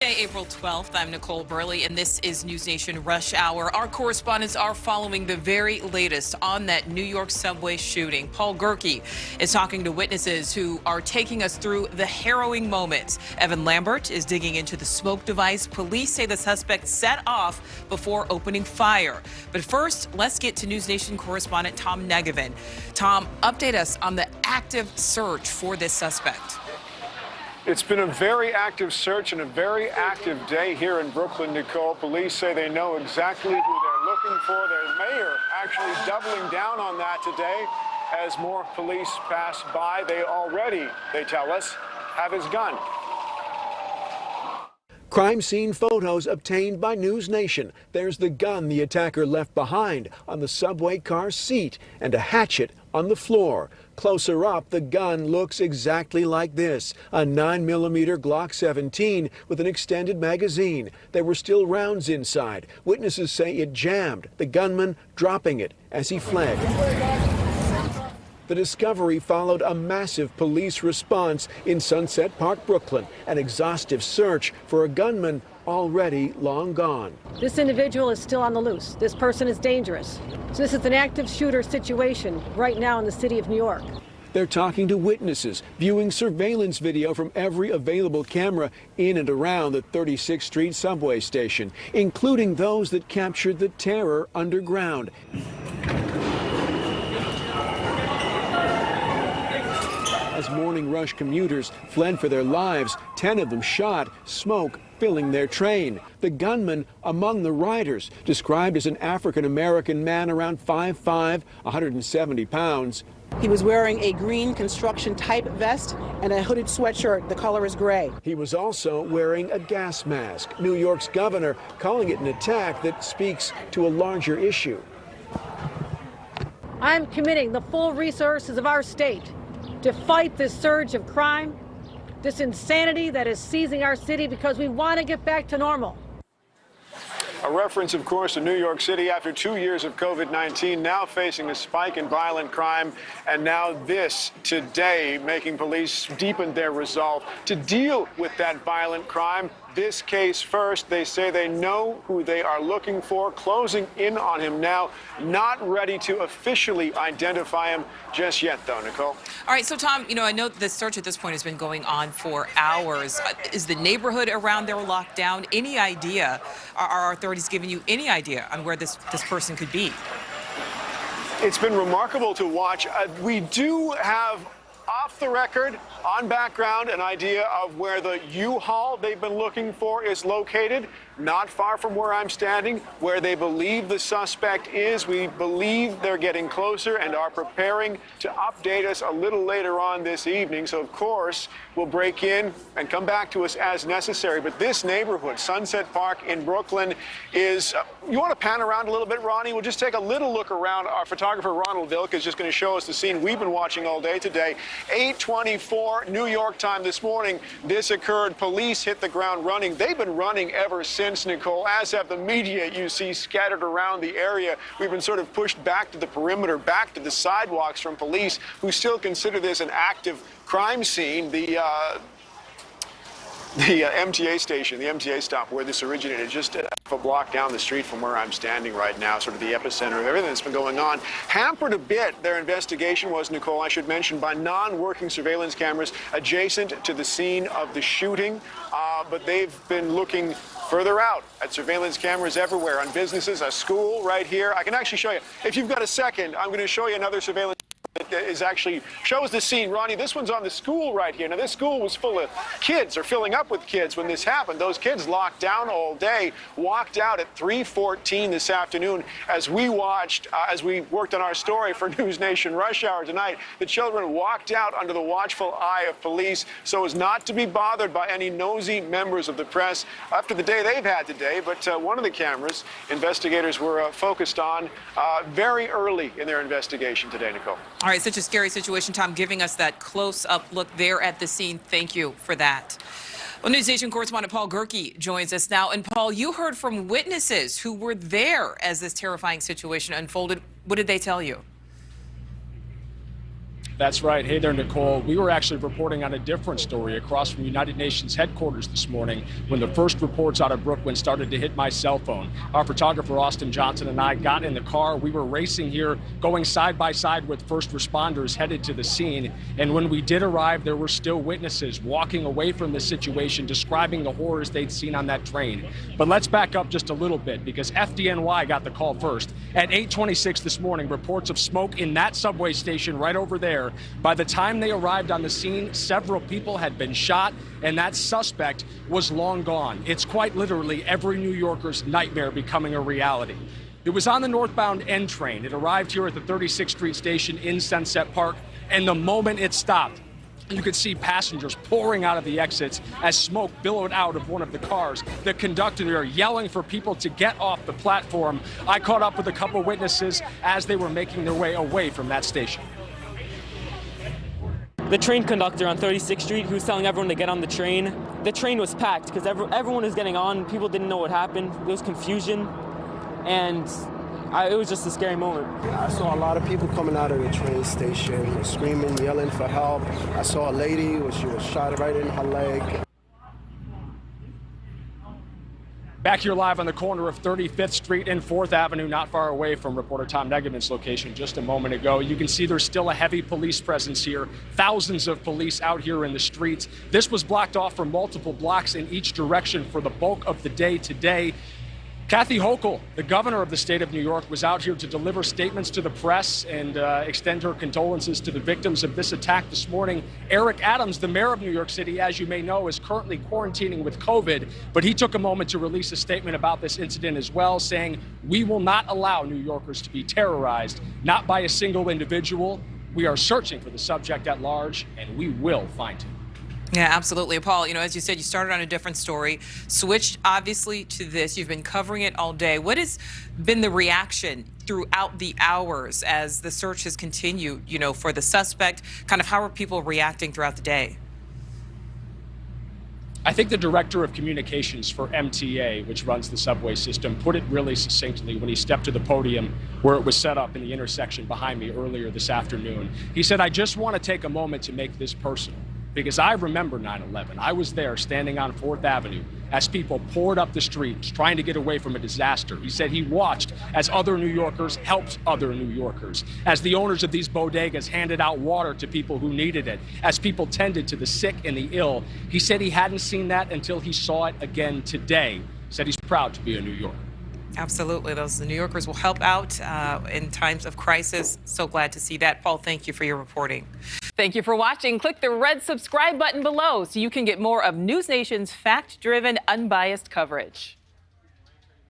April 12th, I'm Nichole Berlie, and this is NewsNation Rush Hour. Our correspondents are following the very latest on that New York subway shooting. Paul Gerke is talking to witnesses who are taking us through the harrowing moments. Evan Lambert is digging into the smoke device police say the suspect set off before opening fire. But first, let's get to NewsNation correspondent Tom Negevin. Tom, update us on the active search for this suspect. It's been a very active search and a very active day here in Brooklyn, Nichole. Police say they know exactly who they're looking for. Their mayor actually doubling down on that today as more police pass by. They already, they tell us, have his gun. Crime scene photos obtained by NewsNation. There's the gun the attacker left behind on the subway car seat and a hatchet on the floor. Closer up, the gun looks exactly like this, a 9mm Glock 17 with an extended magazine. There were still rounds inside. Witnesses say it jammed, the gunman dropping it as he fled. The discovery followed a massive police response in Sunset Park, Brooklyn, an exhaustive search for a gunman already long gone. This individual is still on the loose. This person is dangerous. So this is an active shooter situation right now in the city of New York. They're talking to witnesses, viewing surveillance video from every available camera in and around the 36th Street subway station, including those that captured the terror underground. As morning rush commuters fled for their lives, 10 of them shot, smoke filling their train. The gunman among the riders, described as an African-American man around 5'5", 170 pounds. He was wearing a green construction type vest and a hooded sweatshirt. The color is gray. He was also wearing a gas mask. New York's governor calling it an attack that speaks to a larger issue. I'm committing the full resources of our state to fight this surge of crime, this insanity that is seizing our city because we want to get back to normal. A reference, of course, to New York City after 2 years of COVID-19, now facing a spike in violent crime, and now this today making police deepen their resolve to deal with that violent crime. This case first, they say they know who they are looking for, closing in on him now, not ready to officially identify him just yet, though, Nichole. All right, so Tom, I know the search at this point has been going on for hours. Is the neighborhood around there locked down? Any idea? Are our authorities giving you any idea on where this person could be? It's been remarkable to watch. We do have off the record, on background, an idea of where the U-Haul they've been looking for is located, not far from where I'm standing, where they believe the suspect is. We believe they're getting closer and are preparing to update us a little later on this evening. So, of course, we'll break in and come back to us as necessary. But this neighborhood, Sunset Park in Brooklyn, is, you want to pan around a little bit, Ronnie? We'll just take a little look around. Our photographer, Ronald Vilk, is just going to show us the scene we've been watching all day today. 8:24 New York time this morning, this occurred. Police hit the ground running. They've been running ever since, Nichole, as have the media you see scattered around the area. We've been sort of pushed back to the perimeter, back to the sidewalks from police who still consider this an active crime scene. The MTA station, the MTA stop where this originated, just a block down the street from where I'm standing right now, sort of the epicenter of everything that's been going on. Hampered a bit, their investigation was, Nichole, I should mention, by non-working surveillance cameras adjacent to the scene of the shooting. But they've been looking further out at surveillance cameras everywhere, on businesses, a school right here. I can actually show you. If you've got a second, I'm going to show you another surveillance is actually shows the scene. Ronnie, this one's on the school right here. Now, this school was full of kids, or filling up with kids when this happened. Those kids locked down all day, walked out at 3:14 this afternoon. As we watched, as we worked on our story for NewsNation Rush Hour tonight, the children walked out under the watchful eye of police so as not to be bothered by any nosy members of the press after the day they've had today. But one of the cameras investigators were focused on very early in their investigation today, Nichole. All right, such a scary situation, Tom, giving us that close-up look there at the scene. Thank you for that. Well, NewsNation correspondent Paul Gerke joins us now. And Paul, you heard from witnesses who were there as this terrifying situation unfolded. What did they tell you? That's right. Hey there, Nicole. We were actually reporting on a different story across from United Nations headquarters this morning when the first reports out of Brooklyn started to hit my cell phone. Our photographer, Austin Johnson, and I got in the car. We were racing here, going side by side with first responders headed to the scene. And when we did arrive, there were still witnesses walking away from the situation, describing the horrors they'd seen on that train. But let's back up just a little bit, because FDNY got the call first. At 8:26 this morning, reports of smoke in that subway station right over there. By the time they arrived on the scene, several people had been shot, and that suspect was long gone. It's quite literally every New Yorker's nightmare becoming a reality. It was on the northbound N train. It arrived here at the 36th Street station in Sunset Park, and the moment it stopped, you could see passengers pouring out of the exits as smoke billowed out of one of the cars. The conductor there yelling for people to get off the platform. I caught up with a couple witnesses as they were making their way away from that station. The train conductor on 36th Street, who was telling everyone to get on the train. The train was packed because everyone was getting on. People didn't know what happened. There was confusion, and it was just a scary moment. I saw a lot of people coming out of the train station, screaming, yelling for help. I saw a lady, she was shot right in her leg. Back here live on the corner of 35th Street and 4th Avenue, not far away from reporter Tom Negeman's location just a moment ago. You can see there's still a heavy police presence here. Thousands of police out here in the streets. This was blocked off for multiple blocks in each direction for the bulk of the day today. Kathy Hochul, the governor of the state of New York, was out here to deliver statements to the press and extend her condolences to the victims of this attack this morning. Eric Adams, the mayor of New York City, as you may know, is currently quarantining with COVID, but he took a moment to release a statement about this incident as well, saying, "We will not allow New Yorkers to be terrorized, not by a single individual. We are searching for the subject at large, and we will find him." Yeah, absolutely. Paul, as you said, you started on a different story, switched obviously to this. You've been covering it all day. What has been the reaction throughout the hours as the search has continued, for the suspect? Kind of how are people reacting throughout the day? I think the director of communications for MTA, which runs the subway system, put it really succinctly when he stepped to the podium where it was set up in the intersection behind me earlier this afternoon. He said, "I just want to take a moment to make this personal, because I remember 9/11. I was there standing on 4th Avenue as people poured up the streets trying to get away from a disaster." He said he watched as other New Yorkers helped other New Yorkers, as the owners of these bodegas handed out water to people who needed it, as people tended to the sick and the ill. He said he hadn't seen that until he saw it again today. He said he's proud to be a New Yorker. Absolutely. The New Yorkers will help out in times of crisis. So glad to see that. Paul, thank you for your reporting. Thank you for watching. Click the red subscribe button below so you can get more of NewsNation's fact-driven, unbiased coverage.